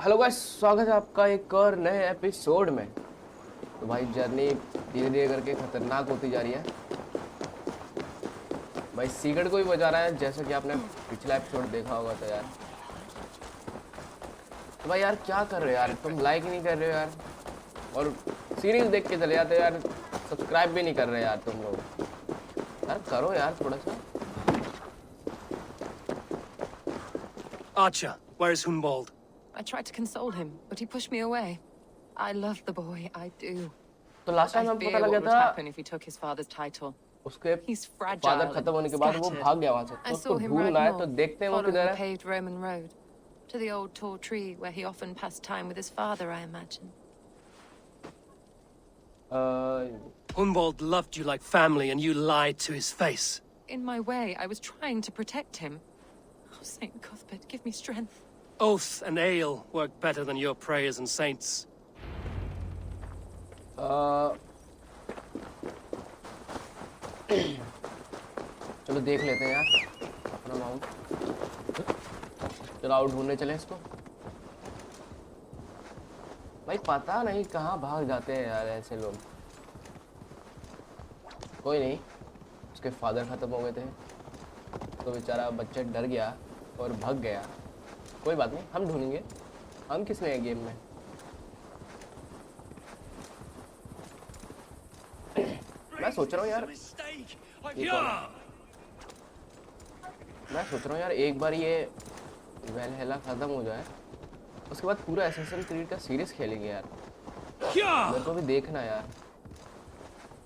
Hello guys, स्वागत है आपका एक और नए एपिसोड में। तो भाई जर्नी धीरे धीरे करके खतरनाक होती जा रही है। भाई सिगरेट को ही बजा रहा है, जैसा कि आपने पिछला एपिसोड देखा होगा। तो यार तो भाई यार क्या कर रहे हो यार, तुम लाइक ही नहीं कर रहे हो यार, और सीरीज देख के चले जाते हो यार, सब्सक्राइब भी नहीं कर रहे यार तुम लोग। यार करो यार थोड़ा सा। Archer, where is Hunwald? I tried to console him, but he pushed me away. I love the boy, I do. तो लास्ट टाइम I हमें fear पता what लगा would था happen if he took his father's title. उसके He's fragile father खत्म होने के बाद वो scattered. भाग गया वहां से। तो I उसको saw him ढूंढना ride है, तो north, देखते हैं वो following किधर the है। paved Roman road, to the old tall tree where he often passed time with his father, I imagine. Hunwald loved you like family and you lied to his face. In my way, I was trying to protect him. Oh, Saint Cuthbert, give me strength. Oath and ale work better than your prayers and saints. चलो देख लेते हैं यार अपना mount. चलो out ढूंढने चले इसको। भाई पता नहीं कहाँ भाग जाते हैं यार ऐसे लोग। कोई नहीं, उसके फादर खत्म हो गए थे तो बेचारा बच्चा डर गया और भाग गया। कोई बात नहीं, हम ढूंढेंगे। हम किसमें है गेम में। मैं सोच रहा हूँ यार, मैं सोच रहा हूँ यार एक बार ये वैल्हैला खत्म हो जाए, उसके बाद पूरा असैसिन क्रीड का सीरीज खेलेंगे यार। मेरे को भी देखना यार,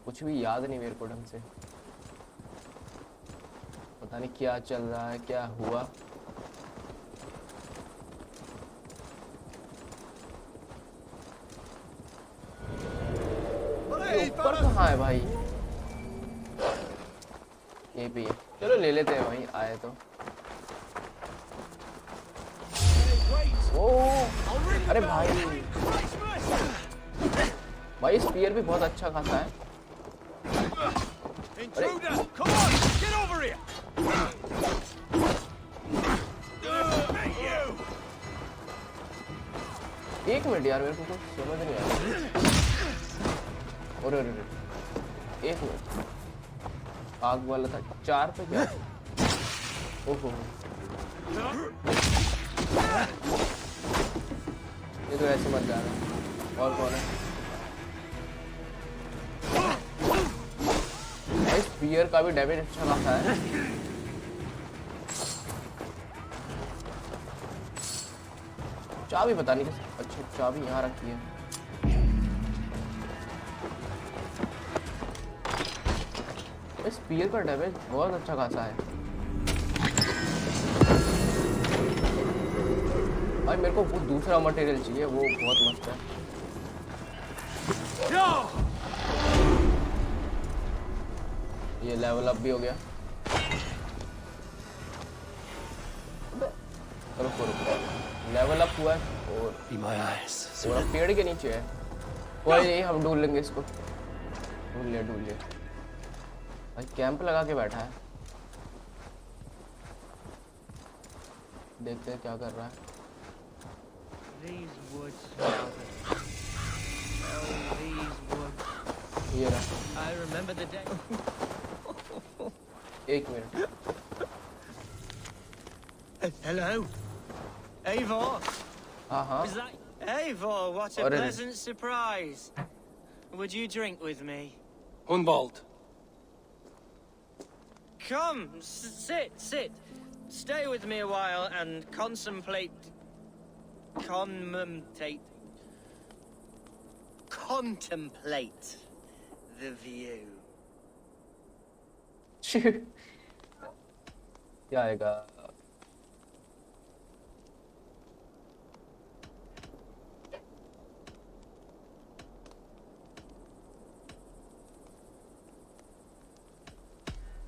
कुछ भी याद नहीं मेरे को ढंग से। पता नहीं क्या चल रहा है, क्या हुआ। ऊपर कहाँ है भाई। ये भी है, चलो ले लेते हैं भाई, आए तो। ओ अरे भाई, भाई स्पीयर भी बहुत अच्छा खासा है। अरे एक मिनट यार, मेरे को कुछ समझ नहीं आया। अरे एक मिनट, आग वाला था 4 पे क्या। ओहो, ये तो ऐसे मत जा रहा। और कौन है भाई। स्पीयर का भी डैमेज अच्छा खासा है। चाबी पता नहीं किस, अच्छा चाबी यहाँ रखी है। स्पीयर का डैमेज बहुत अच्छा खासा है भाई। मेरे को वो दूसरा मटेरियल चाहिए, वो बहुत मस्त है। ये लेवल अप भी हो गया। रुको रुको, लेवल अप हुआ है और पेड़ के नीचे है। कोई नहीं, हम ढूंढ लेंगे इसको। ढूंढ लिया भाई, कैंप लगा के बैठा है। देखते हैं क्या कर रहा है। ये रहा। एक मिनट। Hello, Eivor. हाँ Is that Eivor? What a pleasant surprise. Would you drink with me? Hunwald. Come, sit. Stay with me a while and contemplate the view. क्या आएगा।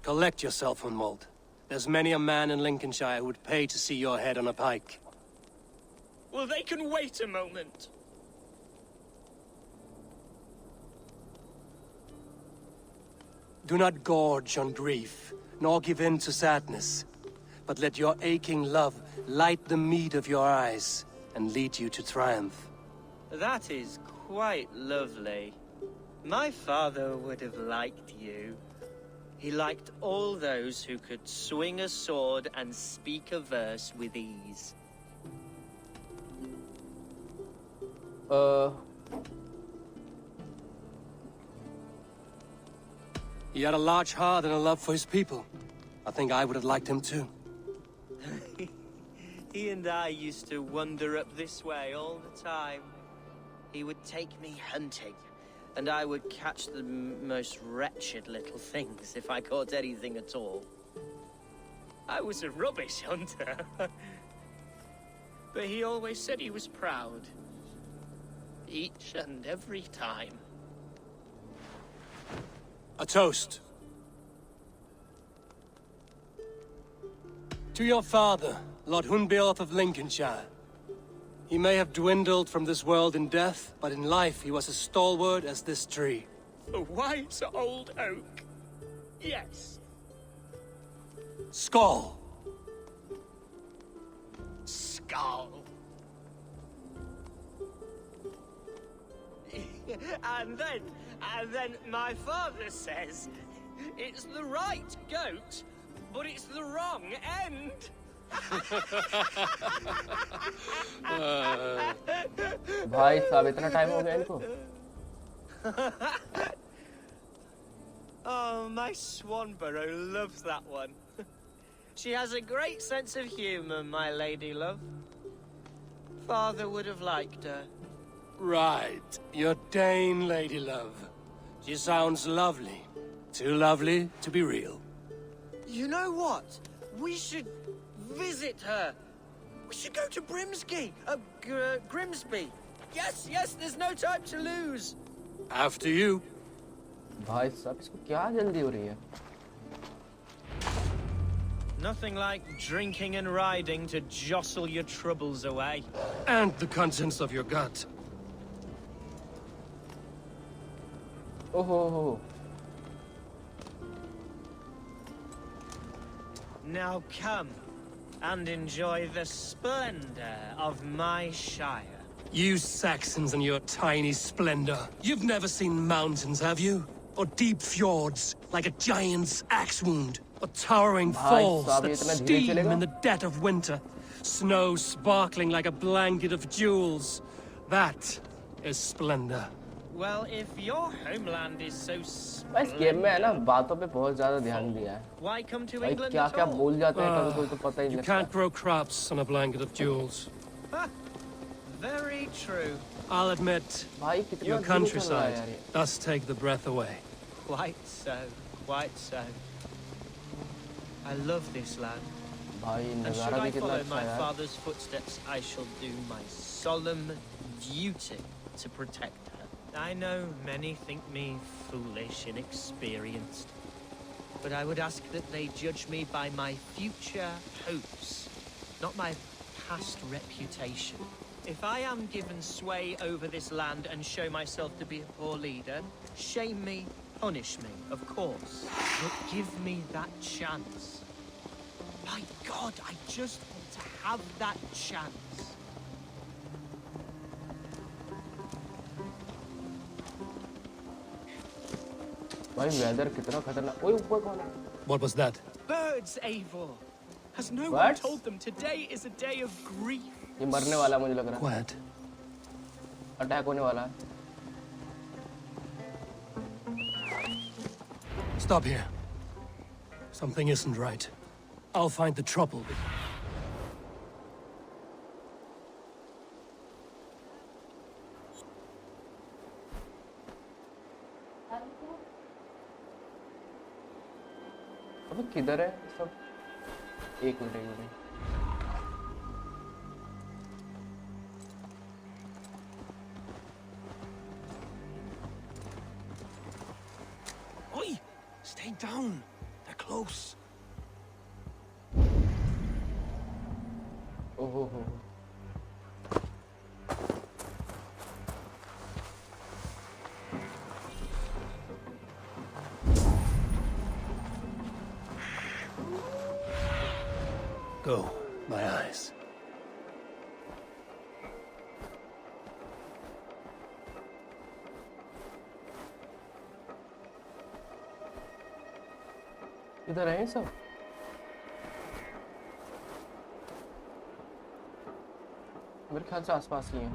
Collect yourself, Hunwald. There's many a man in Lincolnshire who would pay to see your head on a pike. Well, they can wait a moment. Do not gorge on grief, nor give in to sadness, but let your aching love light the mead of your eyes, and lead you to triumph. That is quite lovely. My father would have liked you. He liked all those who could swing a sword and speak a verse with ease. He had a large heart and a love for his people. I think I would have liked him too. He and I used to wander up this way all the time. He would take me hunting, and I would catch the most wretched little things if I caught anything at all. I was a rubbish hunter. But he always said he was proud. Each and every time. A toast. To your father, Lord Hunbeorth of Lincolnshire. He may have dwindled from this world in death, but in life he was as stalwart as this tree. A wise old oak. Yes. Skull. Skull. and then my father says it's the right goat, but it's the wrong end. भाई साहब इतना time हो गया इनको. Oh, my Swanborough loves that one. She has a great sense of humor, my lady love. Father would have liked her. Right. Your Dane, lady love. She sounds lovely. Too lovely to be real. You know what? We should visit her. We should go to Grimsby. Yes, there's no time to lose. After you. भाई साहब इसको क्या जल्दी हो रही है? Nothing like drinking and riding to jostle your troubles away. And the contents of your gut. Oh ho ho. Now come and enjoy the splendor of my shire. You Saxons and your tiny splendor. You've never seen mountains, have you? Or deep fjords, like a giant's axe wound. Or towering falls that steam in the dead of winter. Snow sparkling like a blanket of jewels. That is splendor. Well, if your homeland is so इस game में है ना बातों पे बहुत ज़्यादा ध्यान दिया है. why come to भाई England क्या at क्या all? बोल जाते हैं कभी कोई तो पता ही नहीं You लगता. can't grow crops on a blanket of jewels. Very true. I'll admit, भाई कितना your दूर चल रहा है countryside यार ये. does take the breath away. Quite so. Quite so. I love this land. भाई And should नज़ारा I भी कितना follow अच्छा my है यार. father's footsteps, I shall do my solemn duty to protect her. I know many think me foolish, inexperienced, but I would ask that they judge me by my future hopes, not my past reputation. If I am given sway over this land and show myself to be a poor leader, shame me, punish me, of course, but give me that chance. My God, I just want to have that chance. भाई weather कितना खतरनाक. ओए ऊपर कौन है? What was that? Birds, Eivor. Has no one Birds? told them today is a day of grief? ये मरने वाला मुझे लग रहा है. Quiet. अटैक होने वाला है. Stop here. Something isn't right. I'll find the trouble. अबे किधर है सब? एक minute. Oi! Stay down. They're close. ओहो हो. Go, my eyes. इधर है सब। मेरे ख्याल से आसपास ही हैं।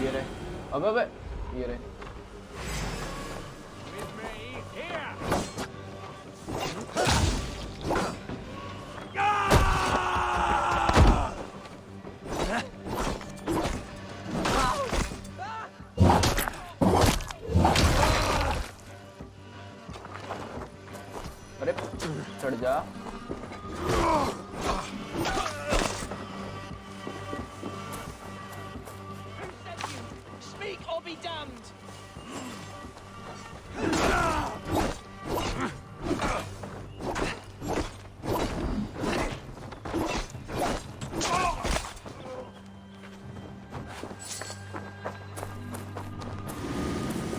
ये रहे। अबे ये रहे। अरे चढ़ जा। Speak or be damned.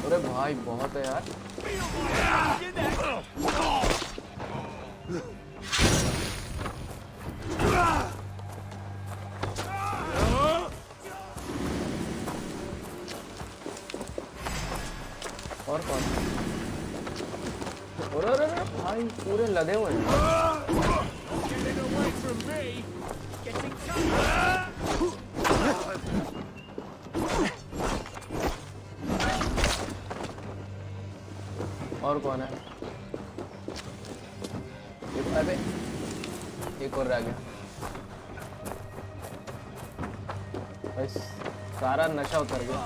अरे भाई बहुत है यार। और कौन? अरे भाई पूरे लदे हुए हैं। और कौन है? अबे एक और रह गया। बस सारा नशा उतर गया।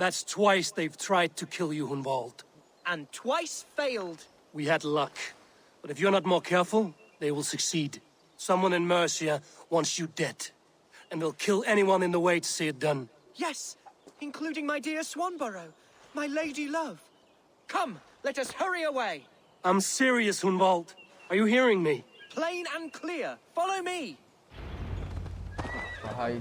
That's twice they've tried to kill you, Hunwald. And twice failed. We had luck. But if you're not more careful, they will succeed. Someone in Mercia wants you dead. And they'll kill anyone in the way to see it done. Yes, including my dear Swanborough, my lady love. Come, let us hurry away. I'm serious, Hunwald. Are you hearing me? Plain and clear. Follow me. भाई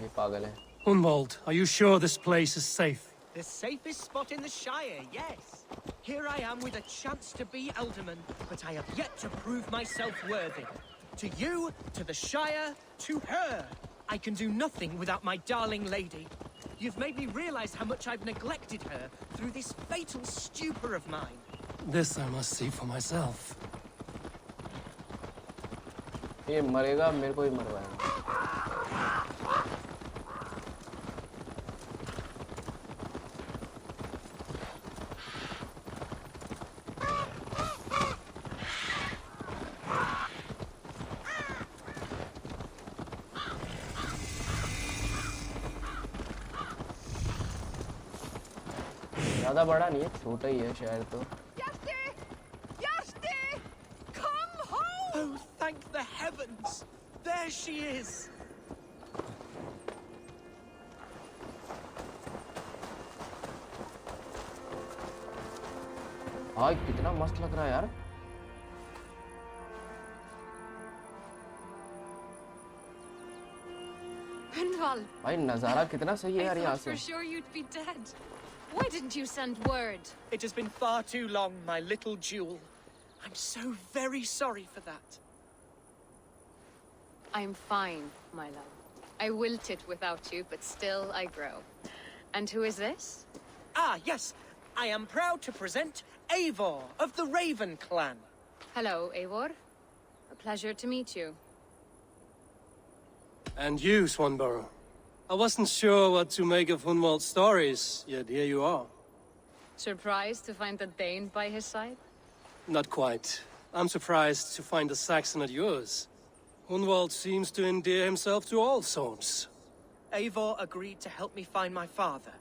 ये पागल है। Hunwald, are you sure this place is safe? The safest spot in the Shire, yes. Here I am with a chance to be Alderman, but I have yet to prove myself worthy. To you, to the Shire, to her. I can do nothing without my darling lady. You've made me realize how much I've neglected her through this fatal stupor of mine. This I must see for myself. ये मरेगा मेरे को ही मरवाएगा। ज़्यादा बड़ा नहीं है, छोटा ही है शहर तो। Come home! Oh, thank the heavens! There she is! भाई कितना मस्त लग रहा है यार। Hunwald, भाई नज़ारा कितना सही है I यार यहाँ thought से। for sure you'd be dead. Why didn't you send word? It has been far too long, my little jewel. I'm so very sorry for that. I'm fine, my love. I wilted without you, but still I grow. And who is this? Ah, yes. I am proud to present Eivor of the Raven clan. Hello, Eivor. A pleasure to meet you. And you, Swanborough. I wasn't sure what to make of Hunwald's stories, yet here you are. Surprised to find a Dane by his side? Not quite. I'm surprised to find a Saxon at yours. Hunwald seems to endear himself to all sorts. Eivor agreed to help me find my father.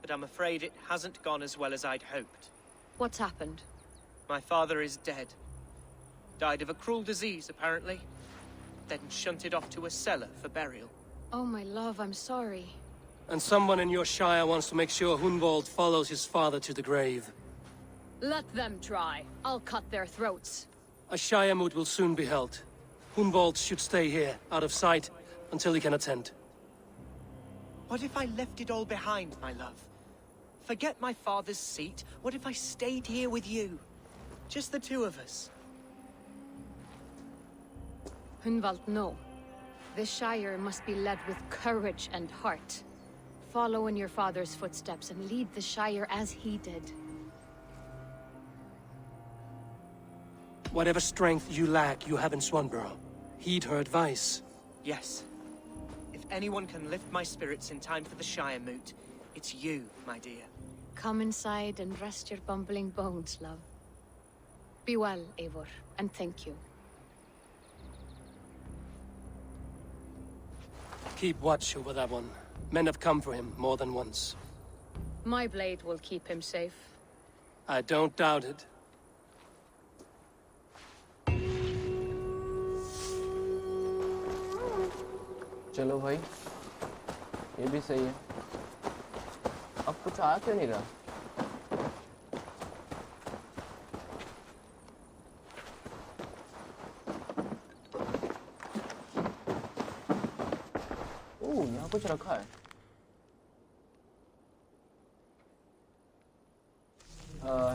But I'm afraid it hasn't gone as well as I'd hoped. What's happened? My father is dead. Died of a cruel disease, apparently. Then shunted off to a cellar for burial. Oh, my love, I'm sorry. And someone in your shire wants to make sure Hunwald follows his father to the grave. Let them try. I'll cut their throats. A shire moot will soon be held. Hunwald should stay here, out of sight, until he can attend. What if I left it all behind, my love? Forget my father's seat. What if I stayed here with you? Just the two of us. Hunwald, no. The Shire must be led with courage and heart. Follow in your father's footsteps and lead the Shire as he did. Whatever strength you lack, you have in Swanborough. Heed her advice. Yes. If anyone can lift my spirits in time for the Shire moot, it's you, my dear. Come inside and rest your bumbling bones, love. Be well, Eivor, and thank you. Keep watch over that one. Men have come for him more than once. My blade will keep him safe. I don't doubt it. चलो भाई, ये भी सही है। अब कुछ आ क्यों नहीं रहा? ओह, यहाँ कुछ रखा है।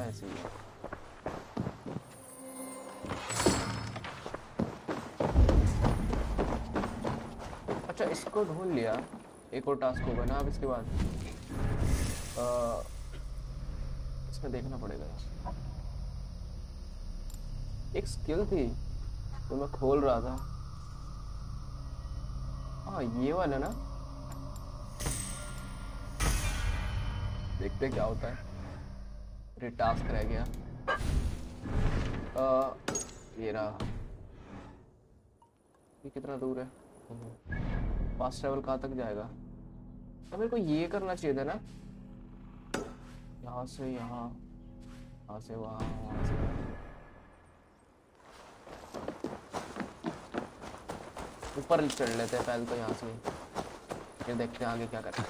ऐसे ही। अच्छा, इसको ढूंढ लिया। एक और टास्क होगा ना अब इसके बाद। इसमें देखना पड़ेगा। एक स्किल थी तो मैं खोल रहा था। हाँ, ये वाला ना। देखते क्या होता है। टास्क रह गया। ये रहा। ये कितना दूर है? फास्ट ट्रैवल कहाँ तक जाएगा? अब मेरे को ये करना चाहिए था ना, यहाँ से यहाँ, यहाँ से वहाँ, वहाँ से वहाँ। ऊपर चढ़ लेते हैं पहले तो यहाँ से, फिर देखते हैं आगे क्या करना है।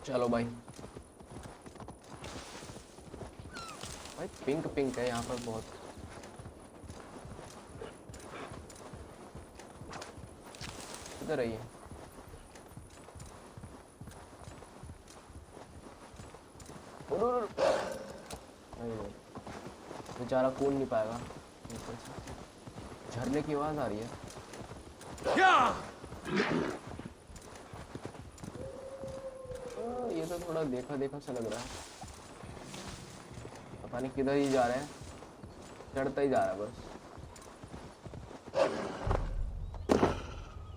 चलो भाई। भाई पिंक पिंक है यहाँ पर बहुत। इधर आइए। बेचारा कूद नहीं पाएगा। झरने की आवाज आ रही है। ये तो थोड़ा देखा देखा सा लग रहा है। पता नहीं किधर ही जा रहे हैं। चढ़ता ही जा रहा है बस।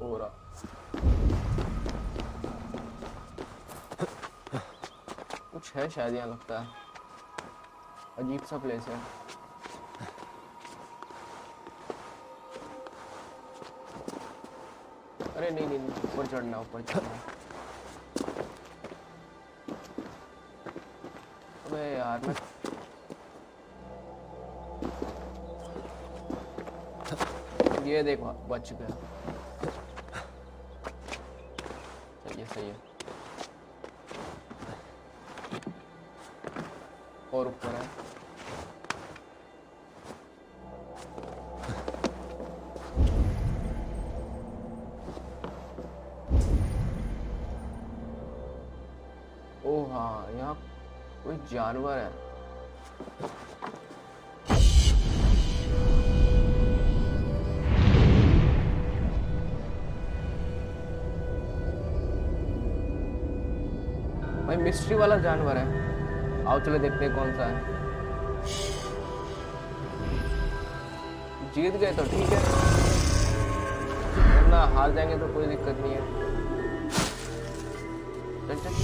हो रहा। कुछ है शायद, यहाँ लगता है। अजीब सा प्लेस है। अरे नहीं नहीं, ऊपर चढ़ना, ऊपर चढ़ना। अबे यार, मैं ये देखो बच गया। सही है, सही है। और ऊपर है। ओह हाँ, यहाँ कोई जानवर है। भाई मिस्ट्री वाला जानवर है। आओ चले देखते हैं कौन सा है। जीत गए तो ठीक है, वरना हार जाएंगे तो कोई दिक्कत नहीं है। चल चल।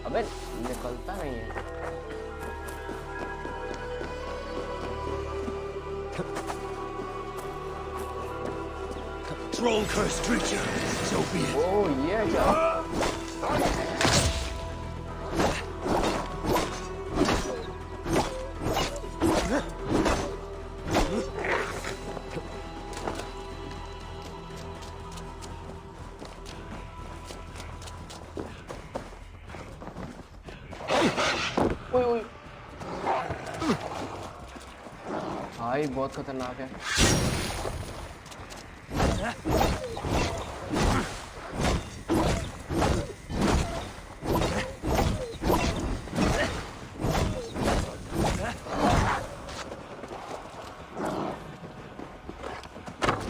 अबे निकलता नहीं है। Troll cursed creature, so be it. ओह ये क्या? ओए ओए भाई बहुत खतरनाक है।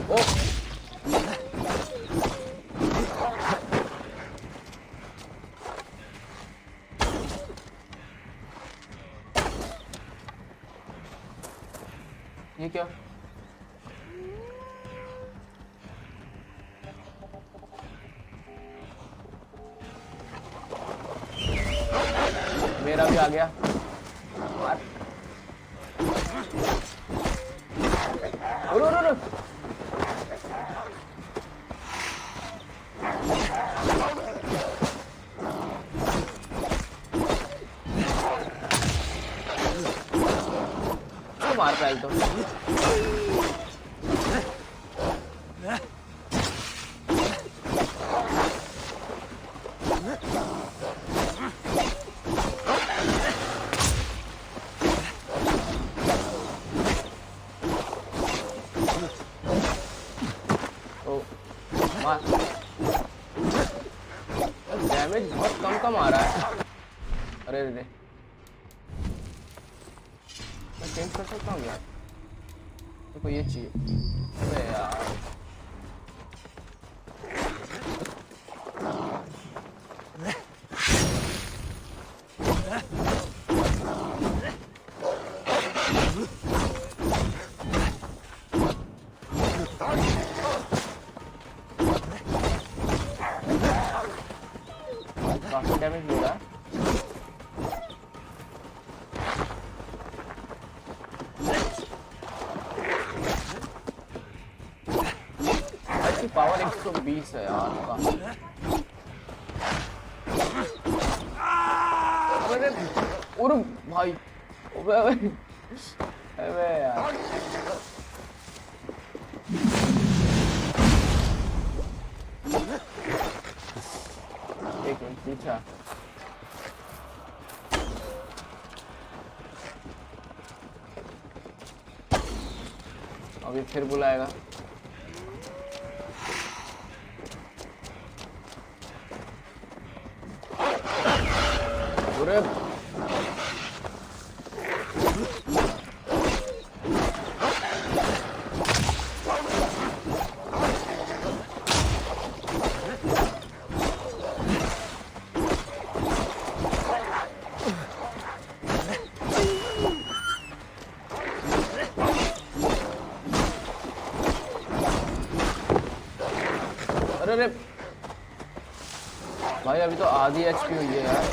ओ ये क्या? मेरा भी आ गया। रुक रुक रुक। मार पहले तो। डैमेज बहुत कम कम आ रहा है। अरे रे मैं चेंज कर सकता हूँ यार, देखो ये चाहिए। अबे यार काफी डैमेज मिल रहा है। इसकी पावर 120 है यार। अरे उर भाई, अबे अबे यार एक मिनट पीछा। अभी फिर बुलाएगा। अरे अरे भाई अभी तो आधी एचपी हुई है यार।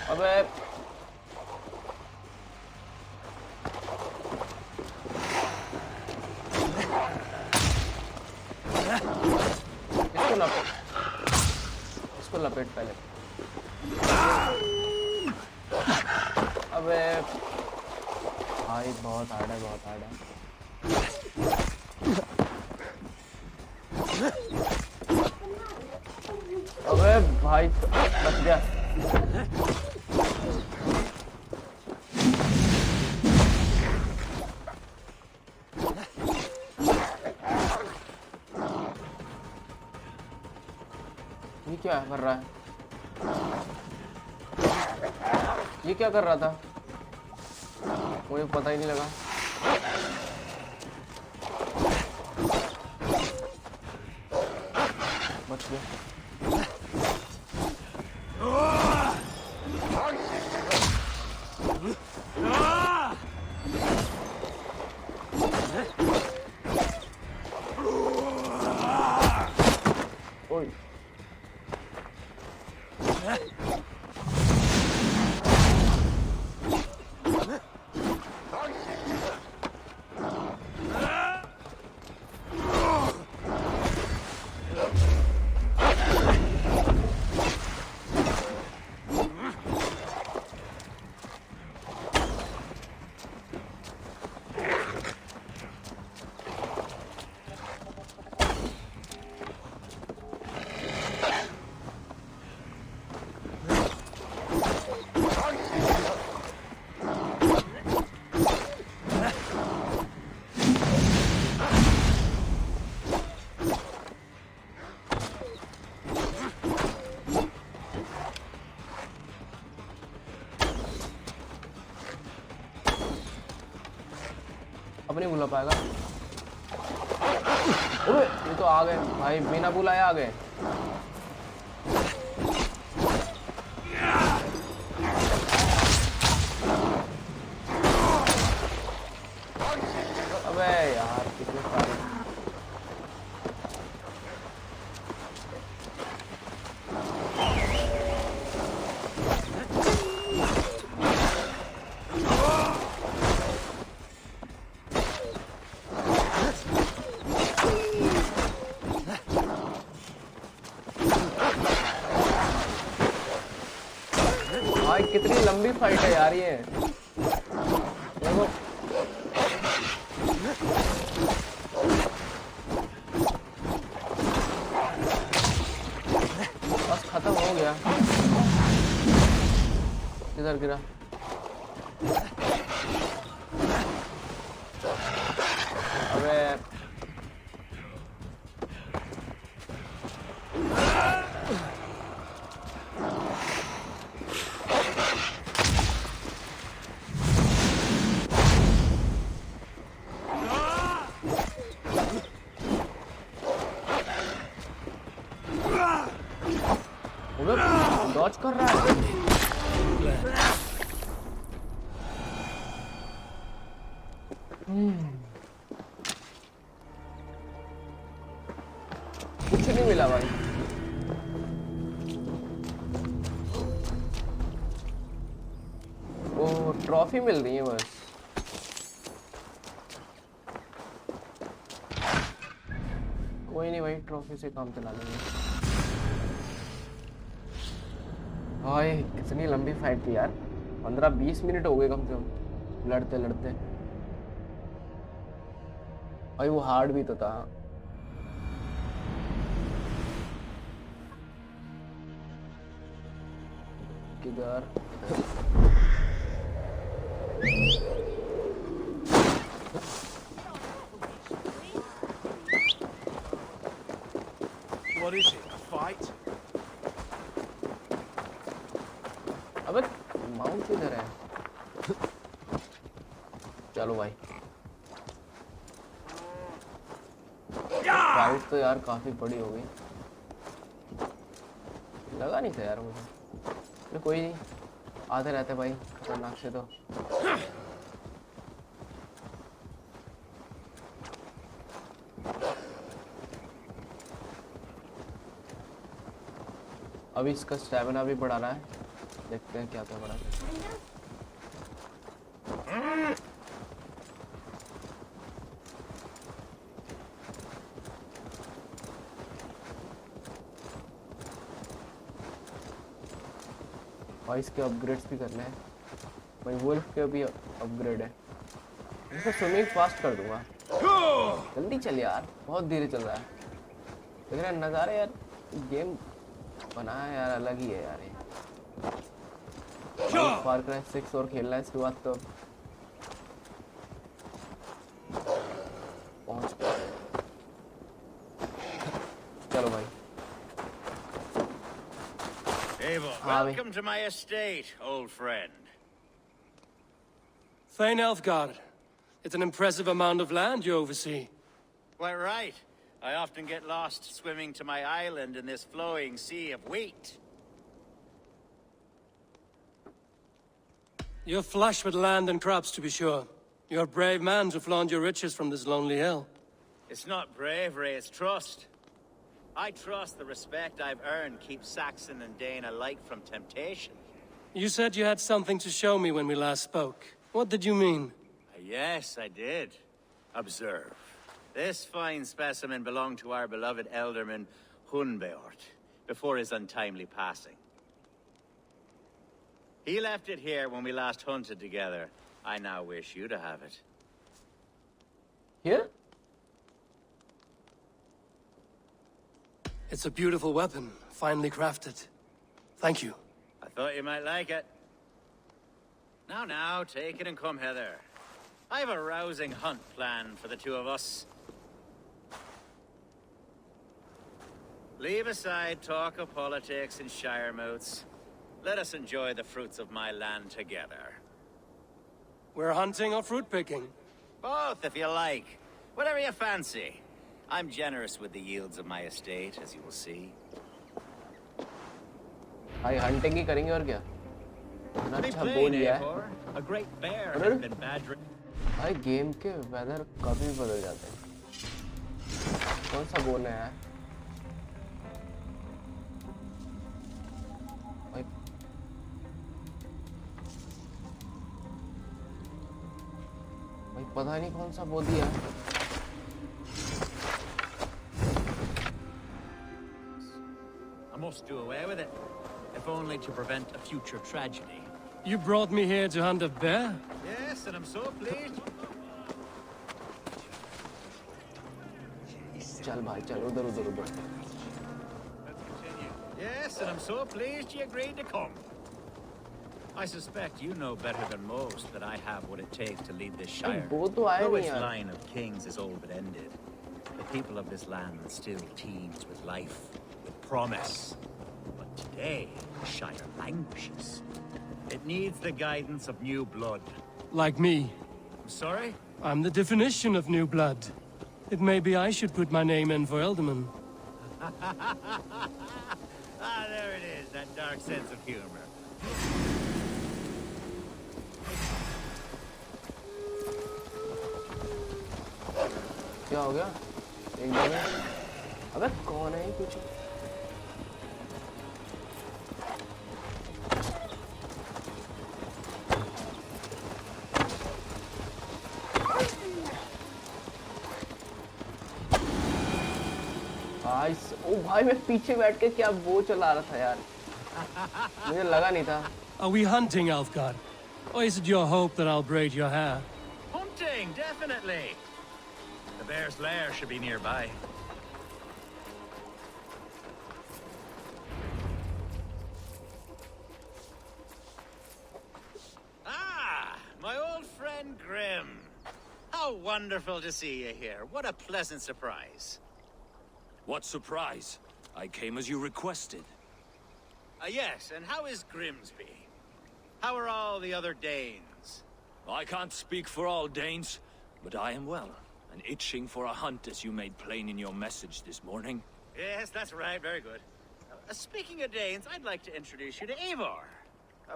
अबे इसको लपेट पहले। अबे भाई बहुत हार्ड है, बहुत हार्ड है। अबे भाई बच गया। ये क्या कर रहा है? ये क्या कर रहा था? मुझे पता ही नहीं लगा। बच गया। ओए अब नहीं बुला पाएगा। ओए ये तो आ गए भाई, बिना बुलाए आ गए। अबे यार कितने सारे। भाई कितनी लंबी फाइट है यार ये। देखो बस खत्म हो गया। किधर गिरा? अबे डॉज कर रहा है। कुछ नहीं मिला भाई। वो ट्रॉफी मिल रही है बस। कोई नहीं भाई, ट्रॉफी से काम चला लेंगे। भाई कितनी लंबी फाइट थी यार, 15-20 मिनट हो गए कम से कम लड़ते लड़ते। भाई वो हार्ड भी तो था। किधर? What is it? A fight? अबे माउंट किधर है? चलो भाई। फाइट तो यार काफी बड़ी हो गई, लगा नहीं था यार मुझे। तो कोई नहीं, आते रहते भाई खतरनाक से तो। अभी इसका स्टैमिना भी बढ़ाना है, देखते हैं क्या क्या बढ़ा सकते हैं। और इसके अपग्रेड्स भी करने हैं भाई। वुल्फ के भी अपग्रेड है। इसको स्विमिंग फास्ट कर दूंगा। जल्दी चल यार, बहुत धीरे चल रहा है। देख रहे नज़ारे यार, गेम बनाया यार अलग ही है यार ये। फार क्राई 6 और खेलना है इसके बाद तो पहुंच गए। चलो भाई। Abel, welcome to my estate, old friend. Thane Elfgard. It's an impressive amount of land you oversee. Quite right. I often get lost swimming to my island in this flowing sea of wheat. You're flush with land and crops, to be sure. You're a brave man to flaunt your riches from this lonely hill. It's not bravery, it's trust. I trust the respect I've earned keeps Saxon and Dane alike from temptation. You said you had something to show me when we last spoke. What did you mean? Yes, I did. Observe. This fine specimen belonged to our beloved elderman, Hunbeort, before his untimely passing. He left it here when we last hunted together. I now wish you to have it. Here? It's a beautiful weapon, finely crafted. Thank you. I thought you might like it. Now, take it and come hither. I have a rousing hunt planned for the two of us. Leave aside talk of politics and shire moats. Let us enjoy the fruits of my land together. We're hunting or fruit picking? Both, if you like. Whatever you fancy. I'm generous with the yields of my estate, as you will see. भाई hunting ही करेंगे और क्या? इतना अच्छा बोल लिया है। A great bear has been badgering. भाई गेम के वेदर कभी बदल जाते हैं। कौन सा बोलना है यार? भाई पता नहीं कौन सा बोल दिया। I must do away with it, if only to prevent a future tragedy. You brought me here to hunt a bear? Yes, and I'm so pleased. चल भाई चल उधर उधर उधर। Let's continue. Yes, and I'm so pleased you agreed to come. I suspect you know better than most that I have what it takes to lead this shire. वो तो आए Though नहीं its यार। line of kings is all but ended, the people of this land still teems with life, with promise. But today, the shire languishes. It needs the guidance of new blood. Like me. I'm sorry? I'm the definition of new blood. It may be I should put my name in for Elderman. There it is, that dark sense of humor. क्या हो गया? एक बार में अबे कौन है ये कुछ? ओ भाई मैं पीछे बैठ के क्या वो चला रहा था यार, मुझे लगा नहीं था। Are we hunting, Alfgar? Or is it your hope that I'll braid your hair? Hunting, definitely. The bear's lair should be nearby. Ah, my old friend Grim. How wonderful to see you here. What a pleasant surprise. What surprise? I came as you requested. Yes, and how is Grimsby? How are all the other Danes? I can't speak for all Danes, but I am well, and itching for a hunt as you made plain in your message this morning. Yes, that's right, very good. Speaking of Danes, I'd like to introduce you to Eivor.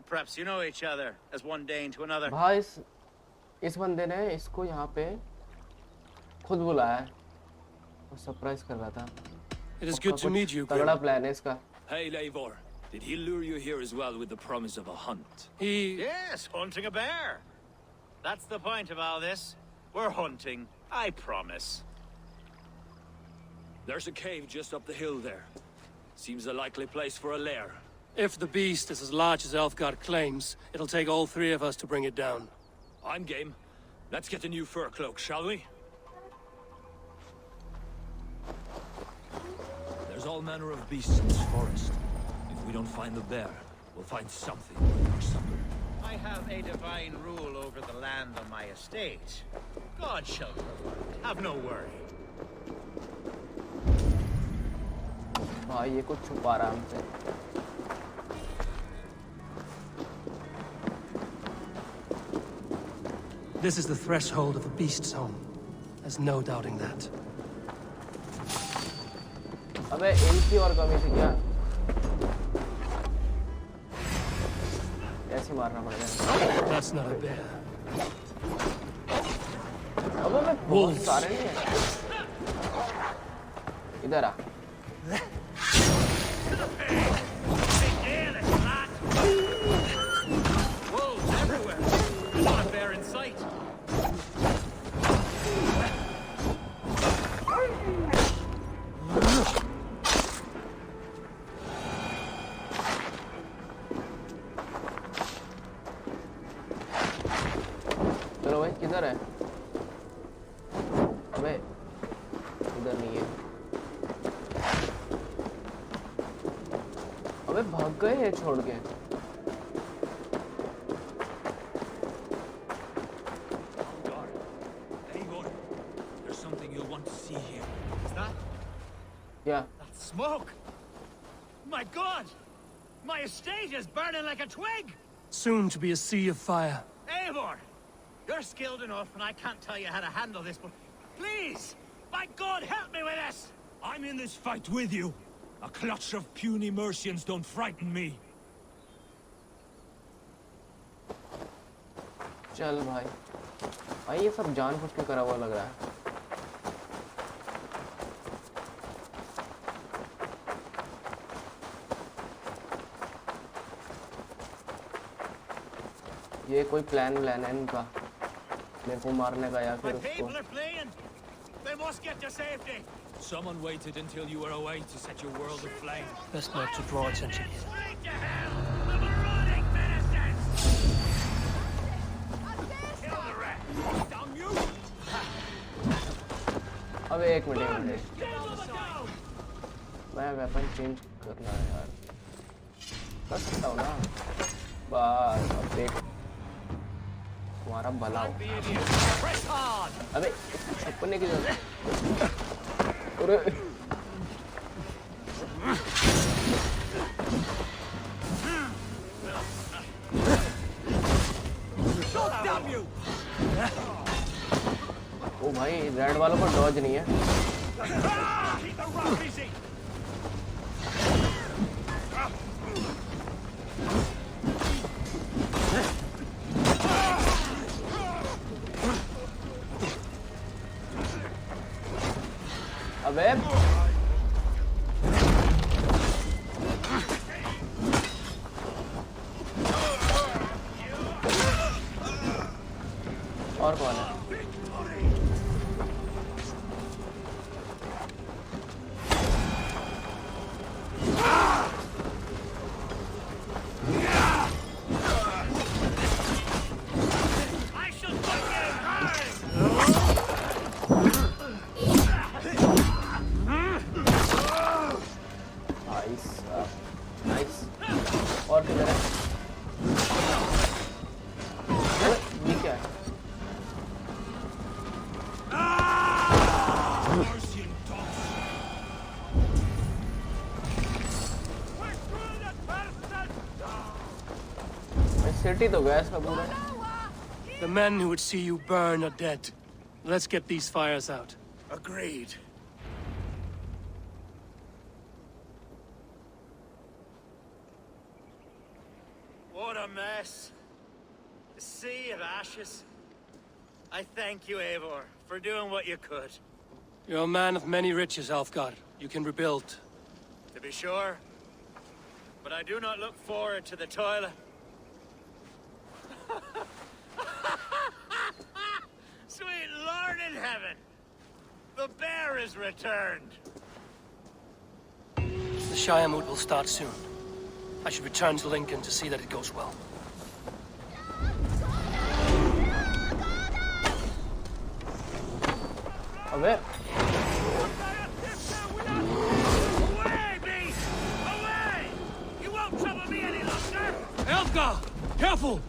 Perhaps you know each other, as one Dane to another. भाई इस बंदे ने इसको यहाँ पे खुद बुलाया है और सरप्राइज कर रहा था। It is good to meet you, तगड़ा Grim. प्लान है इसका। Hey, Eivor. Did he lure you here as well with the promise of a hunt? Yes, hunting a bear. That's the point of all this. We're hunting, I promise. There's a cave just up the hill there. Seems a likely place for a lair. If the beast is as large as Elfgar claims, it'll take all three of us to bring it down. I'm game. Let's get a new fur cloak, shall we? There's all manner of beasts in this forest. If we don't find the bear, we'll find something for supper. I have a divine rule over the land on my estate. God shall provide. Have no worry. भाई ये कुछ छुपा रहा हमसे। This is the threshold of a beast's home. There's no doubting that. अबे इनकी और कमी थी क्या? ऐसे मारना पड़ेगा। That's not a bear. अबे मैं बहुत सारे नहीं हैं। इधर आ। Wolves everywhere. Not a bear in sight. चलो भाई किधर है? अबे इधर नहीं है। अबे भाग गए हैं छोड़ के। Eivor, there's something you'll want to see here. Is that क्या? smoke? My God! My estate is burning like a twig! Soon to be a sea of fire. Eivor! You're skilled enough, and I can't tell you how to handle this, but please, by God, help me with this! I'm in this fight with you. A clutch of puny Mercians don't frighten me. चल भाई भाई ये सब जानबूझ के करा हुआ लग रहा है। ये कोई प्लान है इनका मेरे को मारने का या फिर उसको। They must get to safety. Someone waited until you were away to set your world aflame. Best not to draw attention here. Straight to hell with the rotting medicines! Kill the rest! Damn you! अब एक minute मैं weapon change करना है यार। कर सकता हूँ ना? बस अब देख तुम्हारा भला हो। अबे छुपने की जरूरत। अरे ओ भाई रेड वालों को डॉज नहीं है। अबे और कौन है? नाइस और किधर है? ये क्या है? सिटी तो गया इसका पूरा। The men who would see you burn are dead. Let's get these fires out. Agreed. What a mess. A sea of ashes. I thank you, Eivor, for doing what you could. You're a man of many riches, Alfgar. You can rebuild. To be sure. But I do not look forward to the toilet. Sweet Lord in heaven! The bear is returned! The Shire moot will start soon. I should return to Lincoln to see that it goes well. अबे Away, beast! Away! You won't trouble me any longer! Alfgar! Careful!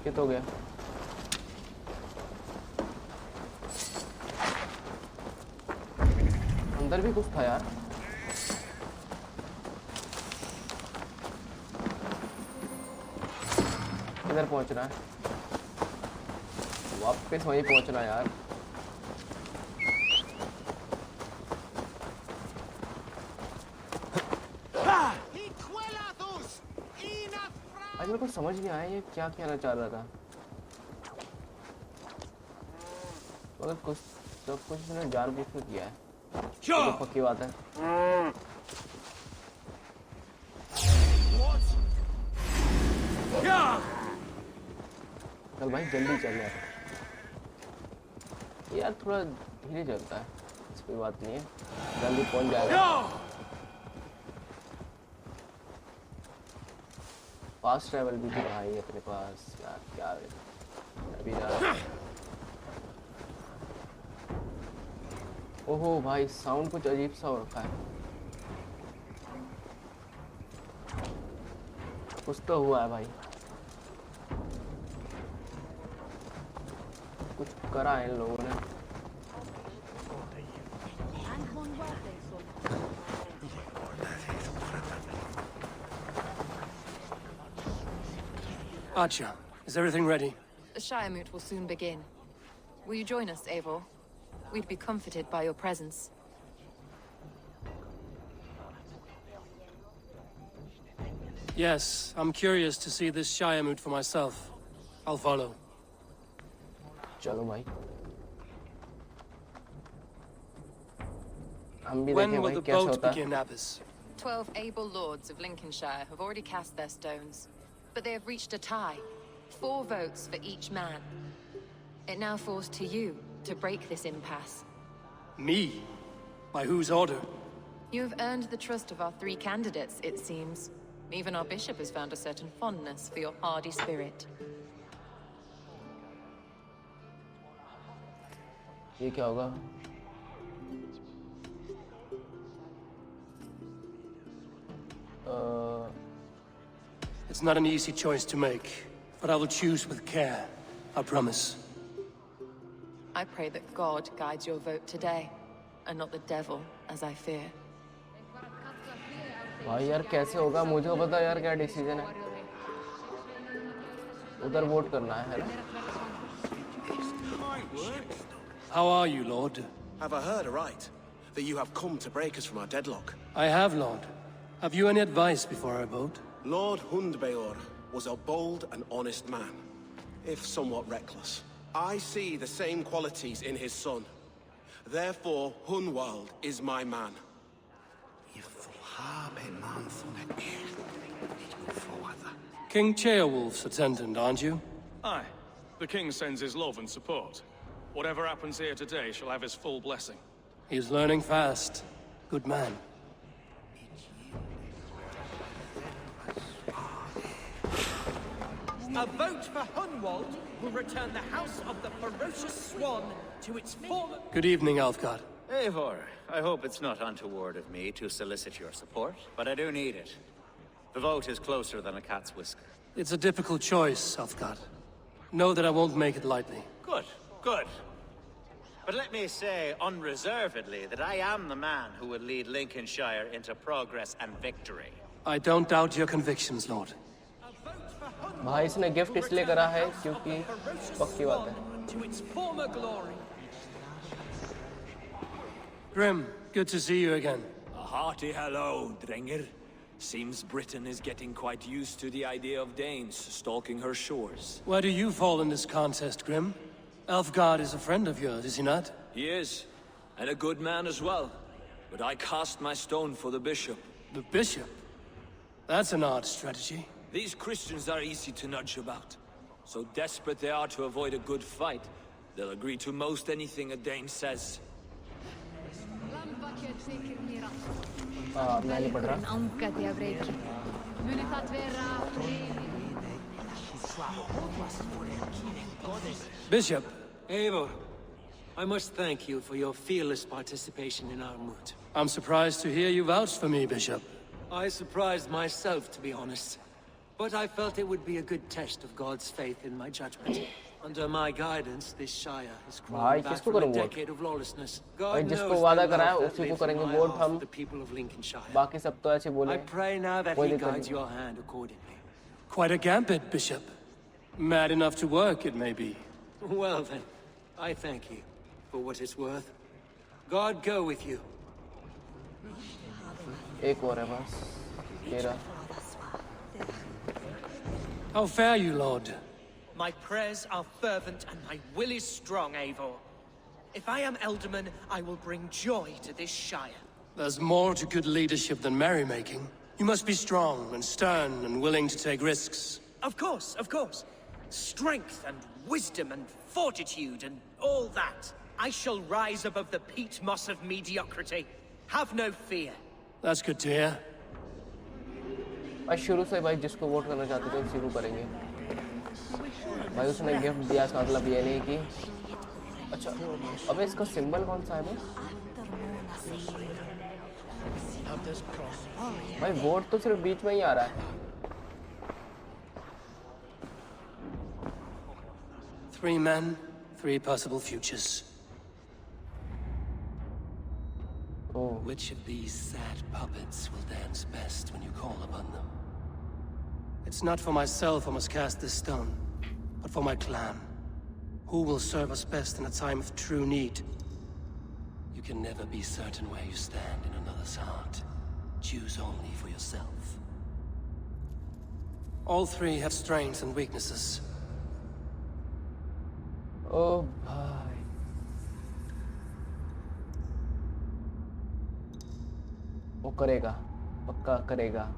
ये तो गया। अंदर भी कुछ था यार। किधर पहुंचना है? वापस वहीं पहुंचना है यार। आज मेरे को समझ नहीं आया ये क्या कहना चाह रहा था, मगर कुछ सब कुछ मैंने जानबूझ के किया है। तो पक्की बात है। चल भाई जल्दी चल यार। यार थोड़ा धीरे चलता है, इस कोई बात नहीं है, जल्दी पहुंच जाएगा। फास्ट ट्रैवल भी तो भाई अपने पास यार, क्या है अभी जा। ओहो भाई साउंड कुछ अजीब सा हो रखा है। कुछ तो हुआ है भाई, कुछ करा है इन लोगों ने। Archer, is everything ready? The Shire Moot will soon begin. Will you join us, Eivor? We'd be comforted by your presence. Yes, I'm curious to see this Shire Moot for myself. I'll follow. चलो भाई हम भी When देखें will भाई the कैसे boat होता है begin, Abbess? 12 able lords of Lincolnshire have already cast their stones, but they have reached a tie. 4 votes for each man. It now falls to you to break this impasse. Me? By whose order? You have earned the trust of our 3 candidates, it seems. Even our bishop has found a certain fondness for your hardy spirit. ये क्या होगा It's not an easy choice to make, but I will choose with care. I promise. I pray that God guides your vote today, and not the devil, as I fear. भाई यार कैसे होगा मुझे पता यार क्या डिसीजन है उधर वोट करना है ना How are you, Lord? Have I heard aright that you have come to break us from our deadlock? I have, Lord. Have you any advice before I vote? Lord Hundbeor was a bold and honest man, if somewhat reckless. I see the same qualities in his son. Therefore, Hunwald is my man. King Ceolwulf's attendant, aren't you? Aye. The king sends his love and support. Whatever happens here today shall have his full blessing. He's learning fast. Good man. A vote for Hunwald will return the House of the Ferocious Swan to its former... Good evening, Alfgard. Eivor, I hope it's not untoward of me to solicit your support, but I do need it. The vote is closer than a cat's whisker. It's a difficult choice, Alfgard. Know that I won't make it lightly. Good, good. But let me say unreservedly that I am the man who will lead Lincolnshire into progress and victory. I don't doubt your convictions, Lord. भाई इसने gift इसलिए करा है क्योंकि पक्की बात है To its former glory. Grim, good to see you again. A hearty hello, Drenger. Seems Britain is getting quite used to the idea of Danes stalking her shores. Where do you fall in this contest, Grim? Alfgard is a friend of yours, is he not? He is, and a good man as well. But I cast my stone for the bishop. The bishop? That's an odd strategy. These Christians are easy to nudge about. So desperate they are to avoid a good fight, they'll agree to most anything a Dane says. हाँ मैं नहीं पढ़ रहा Bishop, Eivor, I must thank you for your fearless participation in our moot. I'm surprised to hear you vouch for me, Bishop. I surprised myself, to be honest. But I felt it would be a good test of God's faith in my judgment. Under my guidance, this Shire has crawled back from a decade of lawlessness. God knows जिसको वादा the करा है love उसी that को lives in करेंगे my vote heart हम for the people of Lincolnshire. बाकी सब तो ऐसे बोले I pray now that कोई he दिक्कत guides नहीं your hand accordingly. Quite a gambit, Bishop. Mad enough to work, it may be. Well then, I thank you for what it's worth. God go with you. एक और है बस ये रहा How fare you, Lord? My prayers are fervent and my will is strong, Eivor. If I am Elderman, I will bring joy to this Shire. There's more to good leadership than merrymaking. You must be strong and stern and willing to take risks. Of course, of course. Strength and wisdom and fortitude and all that. I shall rise above the peat moss of mediocrity. Have no fear. That's good to hear. भाई शुरू से भाई जिसको vote करना चाहते थे उसी को करेंगे भाई उसने गिफ्ट दिया इसका मतलब ये नहीं कि अच्छा अबे इसका सिंबल कौन सा है भाई वोट तो सिर्फ बीच में ही आ रहा है 3 men, 3 possible futures. Oh. Which of these sad puppets will dance best when you call upon them? It's not for myself I must cast this stone, but for my clan. Who will serve us best in a time of true need? You can never be certain where you stand in another's heart. Choose only for yourself. All three have strengths and weaknesses. Oh भाई वो करेगा पक्का करेगा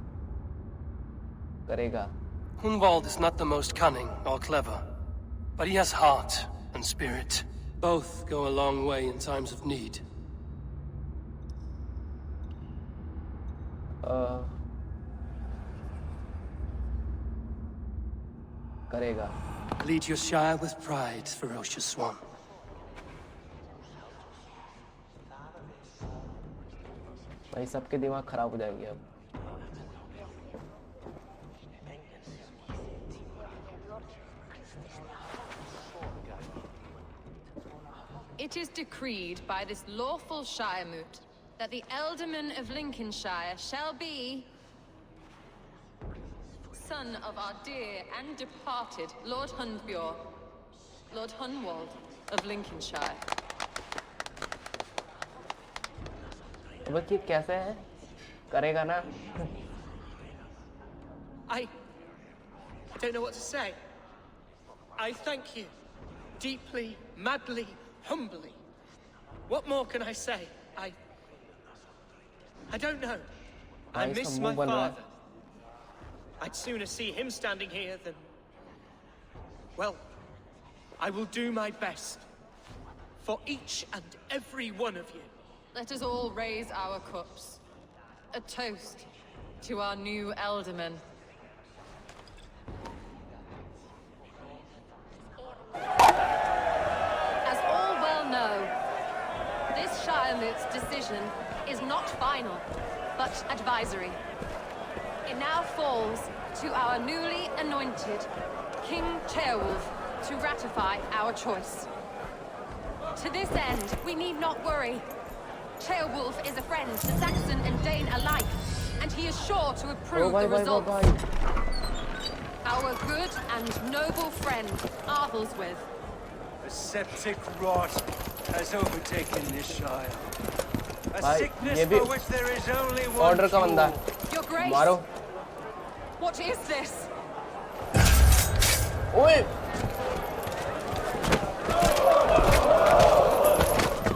Hunwald is not the most cunning or clever, but he has heart and spirit. Both go a long way in times of need. करेगा Lead your shire with pride, ferocious one. भाई सबके दिमाग खराब हो जाएंगे अब It is decreed by this lawful Shire Moot that the Ealdorman of Lincolnshire shall be son of our dear and departed Lord Hunbjorn, Lord Hunwald of Lincolnshire. अब ये कैसे है करेगा ना I don't know what to say. I thank you. Deeply, madly, humbly. What more can I say? I don't know. I miss my father. I'd sooner see him standing here than... Well, I will do my best. For each and every one of you. Let us all raise our cups. A toast to our new Ealdorman. As all well know, this Shire Moot's decision is not final, but advisory. It now falls to our newly anointed King Ceolwulf to ratify our choice. To this end, we need not worry. Ceolwulf is a friend to Saxon and Dane alike, and he is sure to approve the results. Our good and noble friend, Arthelswith. A septic rot has overtaken this shire. A sickness for which there is only one order का बंदा Your Grace. मारो What is this? ओए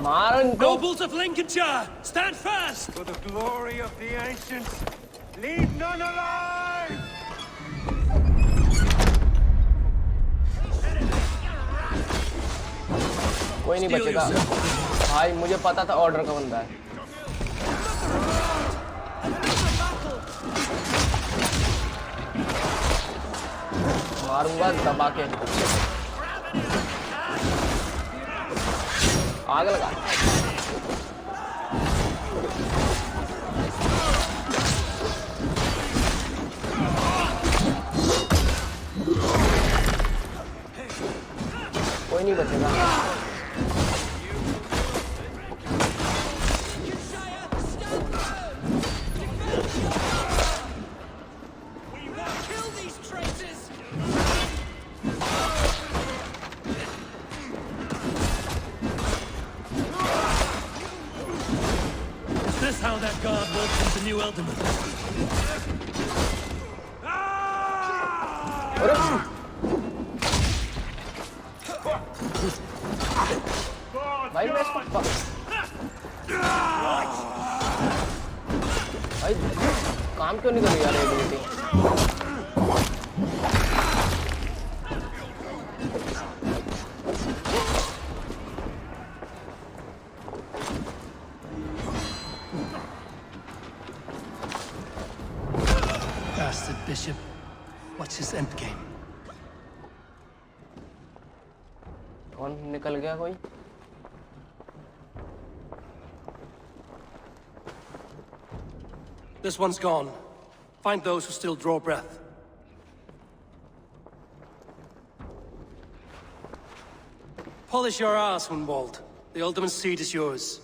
मारो इनको Nobles of Lincolnshire, stand fast! For the glory of the ancients, leave none alive! कोई नहीं बचेगा भाई मुझे पता था ऑर्डर का बंदा है मारूंगा दबा के आग लगा कोई नहीं बचेगा Is this how that guard welcomes the new Ealdorman? भाई मैं इसको भाई काम क्यों नहीं कर रही यार ability Bastard bishop. What's his endgame? कौन निकल गया कोई This one's gone. Find those who still draw breath. Polish your ass, Hunwald. The Ealdorman's seat is yours.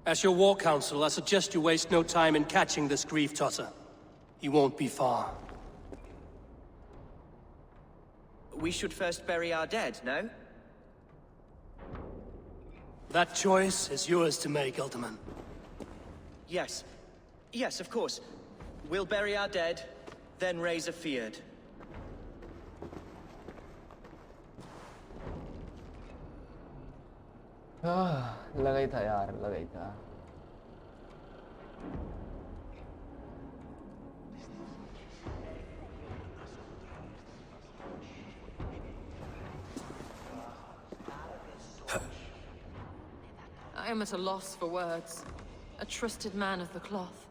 As your war council, I suggest you waste no time in catching this grief-tosser. He won't be far. We should first bury our dead, no? That choice is yours to make, Ultiman. Yes. Yes, of course. We'll bury our dead, then raise a feared. लगा ही था यार, लगा ही था. I am at a loss for words. A trusted man of the cloth.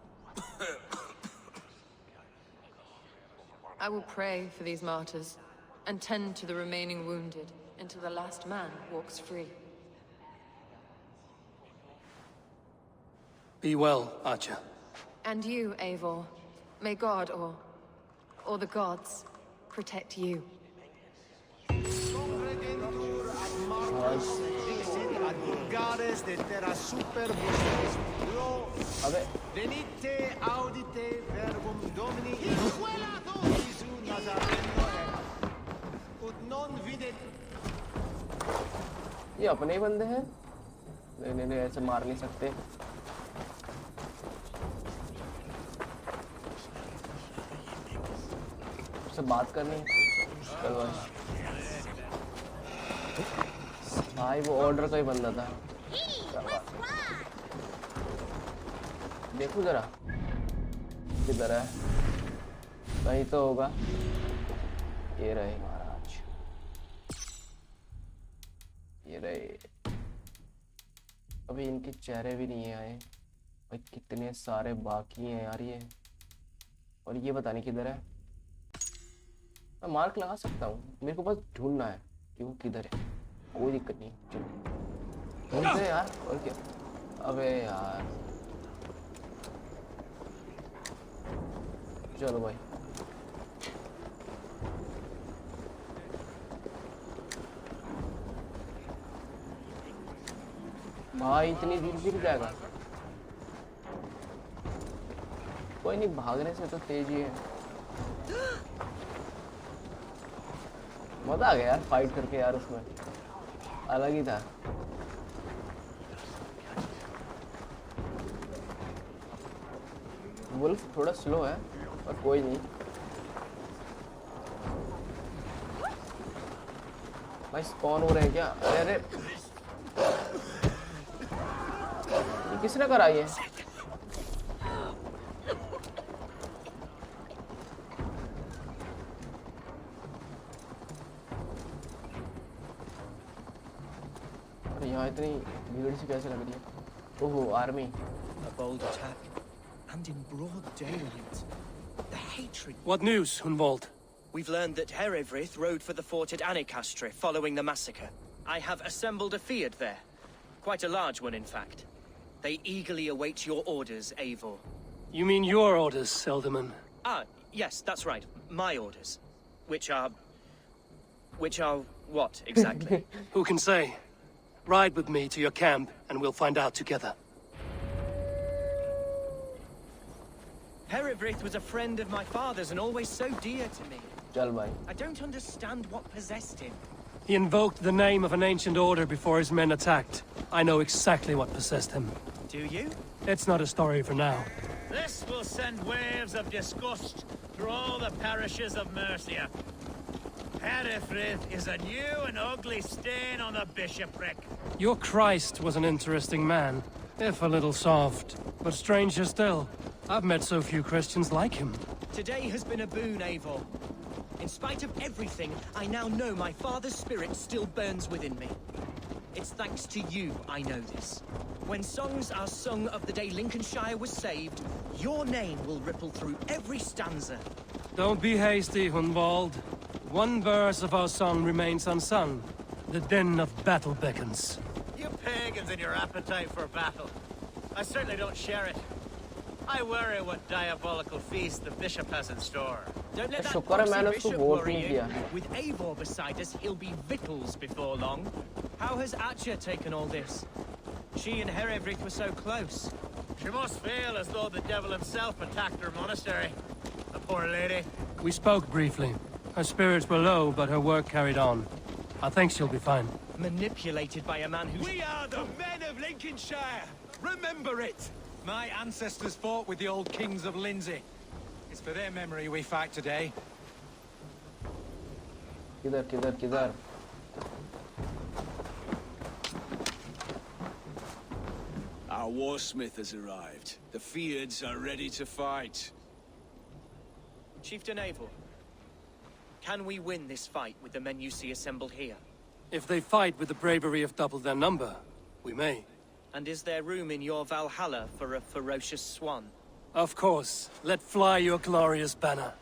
I will pray for these martyrs, and tend to the remaining wounded, until the last man walks free. Be well, Archer. And you, Eivor. May God, or the gods, protect you. Venite audite verbum Domini ut non videt. ये अपने ही बंदे हैं. नहीं नहीं ऐसे मार नहीं सकते. उससे बात करनी. चलो भाई वो ऑर्डर का ही बंदा था. देखो जरा किधर है. कहीं तो होगा. ये रहे महाराज, ये रहे. अभी इनके चेहरे भी नहीं आए भाई. कितने सारे बाकी हैं यार ये. और ये पता नहीं किधर है. मैं मार्क लगा सकता हूँ. मेरे को बस ढूंढना है कि वो किधर है. कोई दिक्कत नहीं. ढूंढते हैं यार. और क्या. अबे यार चलो भाई. भाई इतनी दूर गिर जाएगा. कोई नहीं, भागने से तो तेज ही है. मजा आ गया यार फाइट करके यार. उसमें अलग ही था. वुल्फ थोड़ा स्लो है पर कोई नहीं. भाई स्पॉन हो रहे हैं क्या? अरे अरे ये किसने करा ये? अरे यहाँ इतनी भीड़ सी कैसे लग रही है? ओहो army. A bold attack, and in broad daylight. The hatred. What news, Hunwald? We've learned that Herewrith rode for the fort at Annikastre following the massacre. I have assembled a field there. Quite a large one, in fact. They eagerly await your orders, Eivor. You mean your orders, Elderman? Ah, yes, that's right. My orders. Which are what, exactly? Who can say? Ride with me to your camp, and we'll find out together. Herewrith was a friend of my father's and always so dear to me. चल भाई. I don't understand what possessed him. He invoked the name of an ancient order before his men attacked. I know exactly what possessed him. Do you? It's not a story for now. This will send waves of disgust through all the parishes of Mercia. Herefrith is a new and ugly stain on the bishopric. Your Christ was an interesting man, if a little soft. But stranger still, I've met so few Christians like him. Today has been a boon, Eivor. In spite of everything, I now know my father's spirit still burns within me. It's thanks to you I know this. When songs are sung of the day Lincolnshire was saved, your name will ripple through every stanza. Don't be hasty, Hunwald. One verse of our song remains unsung. The din of battle beckons. You pagans and your appetite for battle. I certainly don't share it. I worry what diabolical feast the bishop has in store. Don't let that शुक्र है मैंने उसको bishop vote worry नहीं you. किया. With Eivor beside us, he'll be victuals before long. How has Atcha taken all this? She and Herewrith were so close. She must feel as though the devil himself attacked her monastery. poor lady? We spoke briefly. Her spirits were low, but her work carried on. I think she'll be fine. Manipulated by a man who... We are the men of Lincolnshire! Remember it! My ancestors fought with the old kings of Lindsey. It's for their memory we fight today. किधर किधर किधर Our warsmith has arrived. The Feards are ready to fight. Chieftain Eivor, can we win this fight with the men you see assembled here? If they fight with the bravery of double their number, we may. And is there room in your Valhalla for a ferocious swan? Of course. Let fly your glorious banner.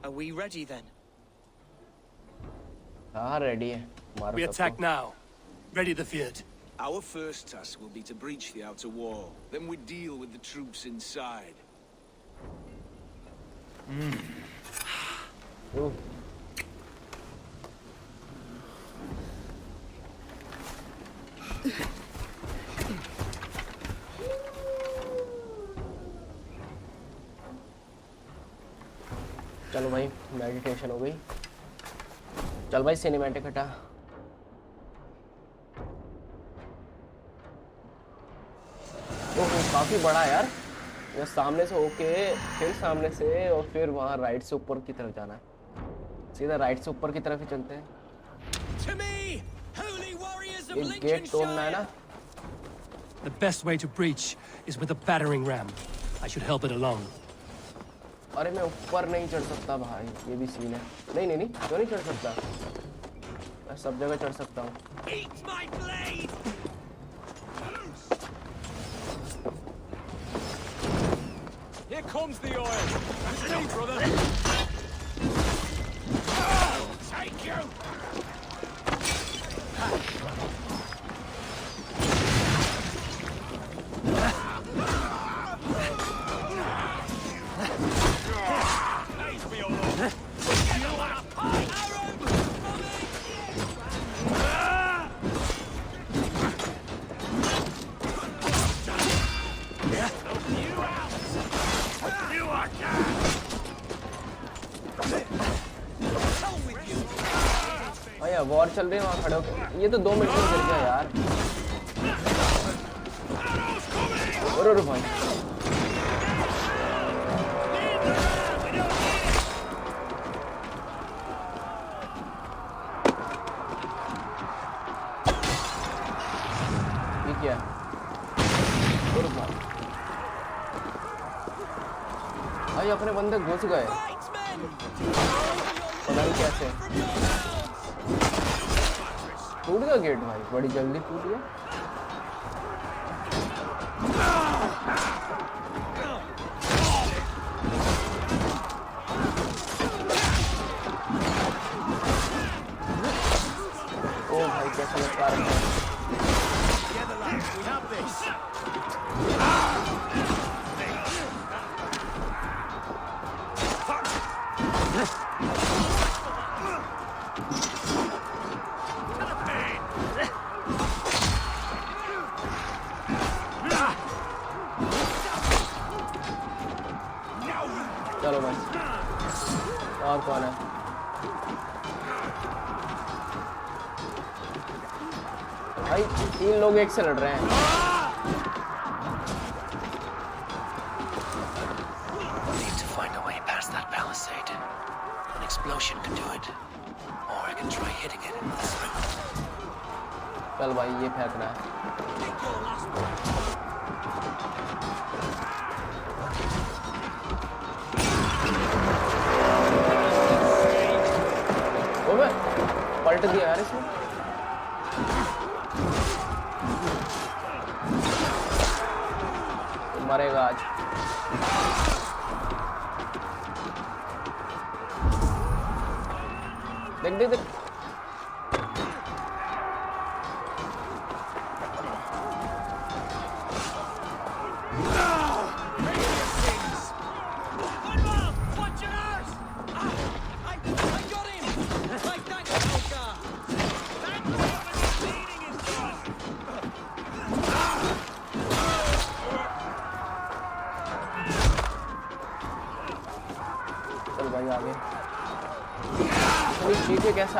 Are we ready then? हाँ ready है मारो We सबको। attack now. Ready the Feared. Our first task will be to breach the outer wall. Then we deal with the troops inside. Ooh. चलो भाई meditation हो गई चल भाई सिनेमैटिक हटा तो काफी बड़ा यार ये सामने से होके फिर सामने से और फिर वहां राइट से ऊपर की तरफ जाना है सीधा राइट से ऊपर की तरफ ही चलते हैं ये गेट तोड़ना है ना The best way to breach is with a battering ram. I should help it along. अरे मैं ऊपर नहीं चढ़ सकता भाई ये भी सीन है नहीं नहीं नहीं क्यों नहीं चढ़ सकता मैं सब जगह चढ़ सकता हूँ Here comes the oil! That's me, brother! Take you! War चल रही है वहाँ खड़े होकर ये तो 2 मिनट में गिर गया यार अरे भाई ये क्या अरे भाई भाई अपने बंदे घुस गए पता नहीं कैसे टूट गया गेट भाई बड़ी जल्दी टूट गया ओ भाई कैसा लगता है चलो भाई और कौन है भाई 3 लोग एक से लड़ रहे हैं Need to find a way past that palisade. An explosion could do it, or I can try hitting it with a spoon. चल भाई ये फेंकना है पलट दिया यार इसमें मरेगा आज देख देख देख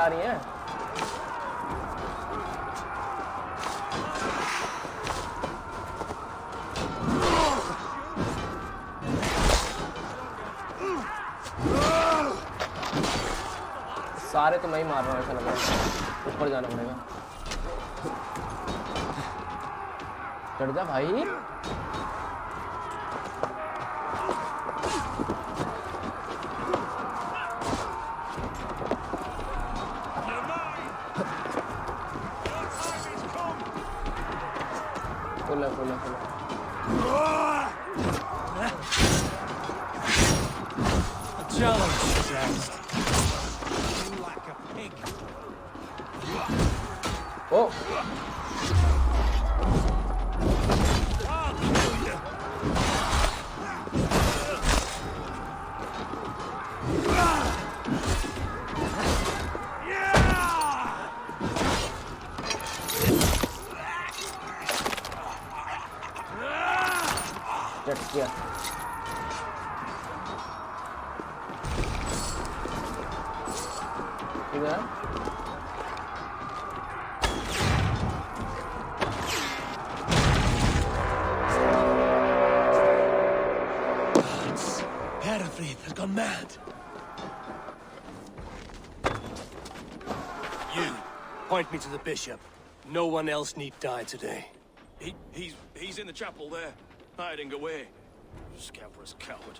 आ रही हैं। सारे तो मैं ही मार रहा हूँ, ऐसा लग रहा है। ऊपर जाना पड़ेगा। चढ़ जा भाई। खुला खुला खुला। ओ चट किया। इधर has gone mad. You, point me to the bishop. No one else need die today. He's in the chapel there, hiding away. Scabrous coward.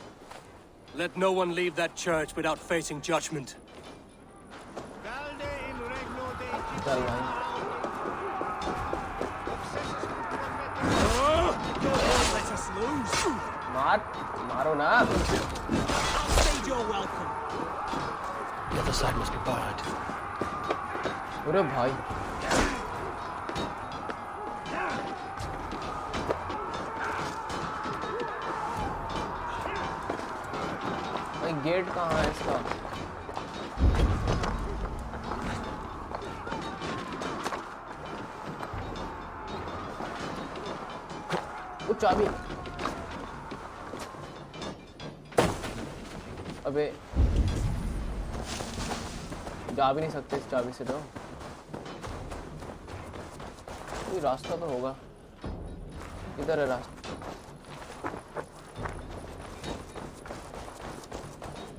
Let no one leave that church without facing judgment. चल भाई। Let us lose. मारो ना। You're welcome. The other side must be barred. अरे भाई। भाई gate कहाँ है इसका? वो चाबी। अबे जा भी नहीं सकते इस चाबी से। तो कोई रास्ता तो होगा। किधर है रास्ता?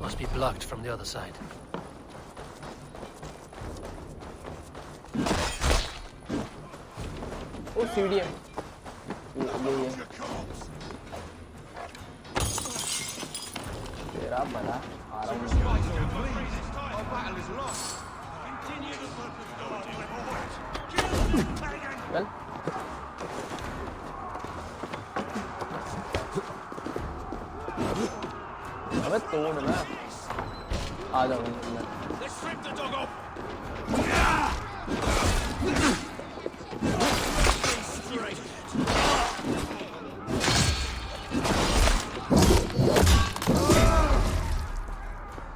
Must be blocked from the other side. वो सीढ़ी है। ये तेरा भला आ रहा हूँ। चल अबे तोड़ ना। आ जाओ अंदर।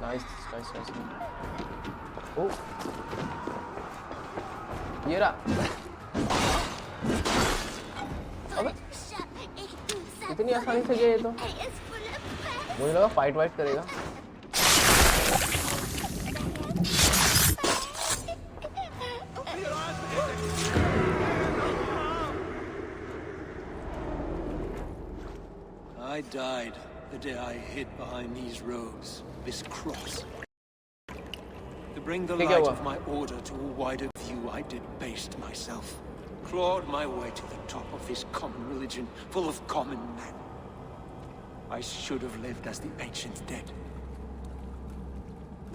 Nice nice nice. ओ ये रहा। अबे इतनी आसानी से गया ये तो। मुझे लगा फाइट वाइट करेगा। I died the day I hid behind these robes, this cross. To bring the light of my order to a wider view, I debased myself. Clawed my way to the top of this common religion, full of common men. I should have lived as the ancients did.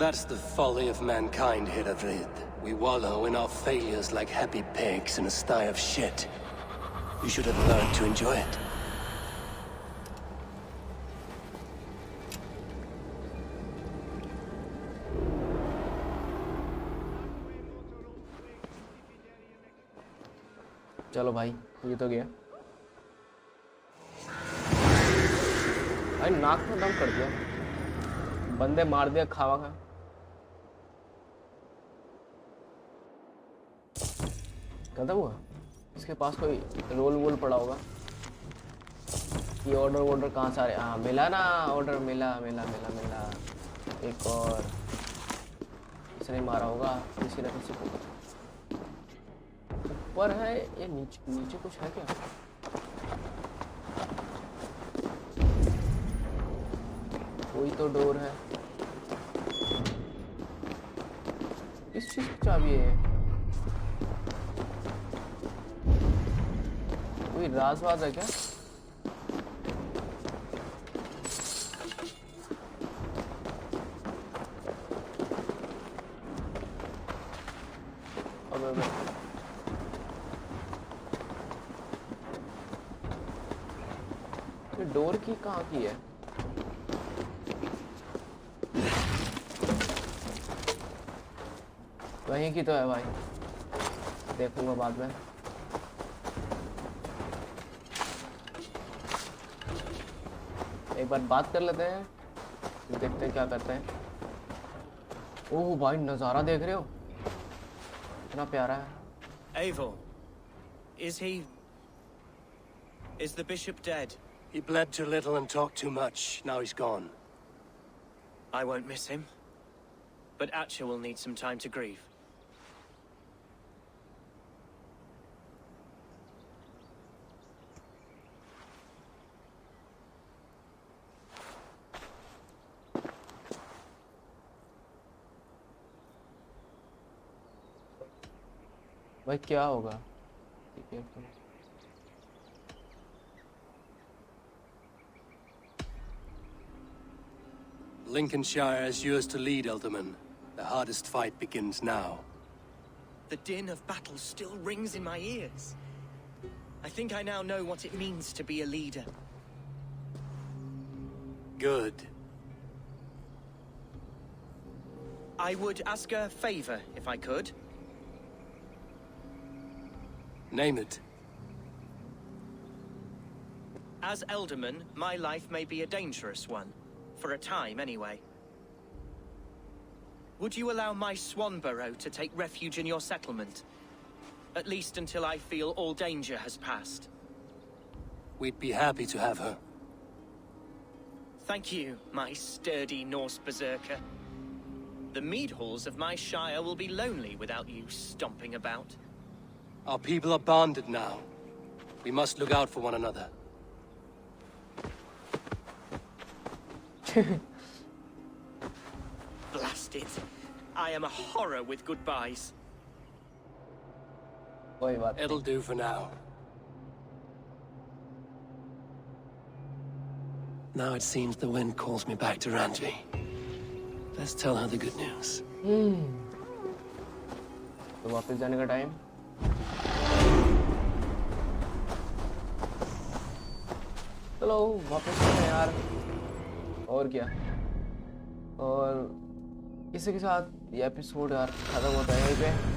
That's the folly of mankind, Hiravrid. We wallow in our failures like happy pigs in a sty of shit. You should have learned to enjoy it. चलो भाई ये तो गया। भाई नाक में दम कर दिया। बंदे मार दिया खावा खा। खत्म हुआ। इसके पास कोई रोल वोल पड़ा होगा। ये ऑर्डर वॉर्डर कहाँ से आ रहे? हाँ मिला ना ऑर्डर। मिला मिला मिला मिला। एक और किसी ने मारा होगा, किसी ने किसी को। ऊपर है ये नीचे, नीचे कुछ है क्या? कोई तो डोर है। किस चीज की चाबी है? कोई राजवाज है क्या? ये डोर की कहाँ की है? वहीं की तो है भाई, देखूंगा बाद में। एक बार बात कर लेते हैं, देखते हैं क्या करते हैं। ओह भाई नज़ारा देख रहे हो, इतना प्यारा है। Eivor, is the bishop dead? He bled too little and talked too much. Now he's gone. I won't miss him. But Atcha will need some time to grieve. भाई क्या होगा? Lincolnshire is yours to lead, Elderman. The hardest fight begins now. The din of battle still rings in my ears. I think I now know what it means to be a leader. Good. I would ask a favor, if I could. Name it. As Elderman, my life may be a dangerous one. For a time, anyway. Would you allow my Swanborough to take refuge in your settlement? At least until I feel all danger has passed. We'd be happy to have her. Thank you, my sturdy Norse berserker. The mead halls of my shire will be lonely without you stomping about. Our people are bonded now. We must look out for one another. Blast it. I am a horror with goodbyes. It'll do for now. Now it seems the wind calls me back to Randvi. Let's tell her the good news. तो वापस जाने का time. चलो वापस चलते हैं यार, और क्या। और इसी के साथ ये एपिसोड यार खत्म होता है यहीं पे।